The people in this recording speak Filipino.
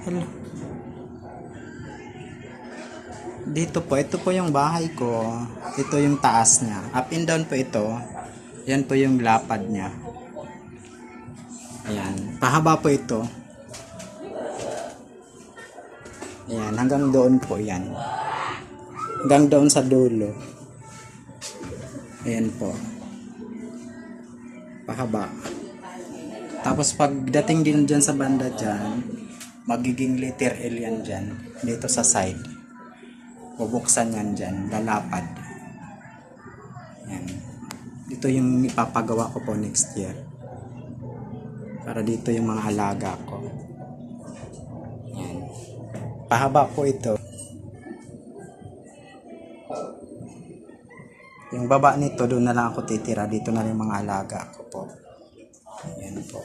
Hello. Dito po, ito po yung bahay ko. Ito yung taas niya. Up and down po ito. Yan po yung lapad niya. Ayan. Pahaba po ito. Ayan. Hanggang doon po yan. Hanggang doon sa dulo. Ayan po. Pahaba. Tapos pagdating din dyan sa banda dyan, magiging letter L yan dyan. Dito sa side. Bubuksan yan dyan. Lalapad. Ayan. Dito yung ipapagawa ko po next year. Para dito yung mga alaga ko. Ayan. Pahaba po ito. Yung baba nito, doon na lang ako titira. Dito na rin mga alaga ko po. Ayan po.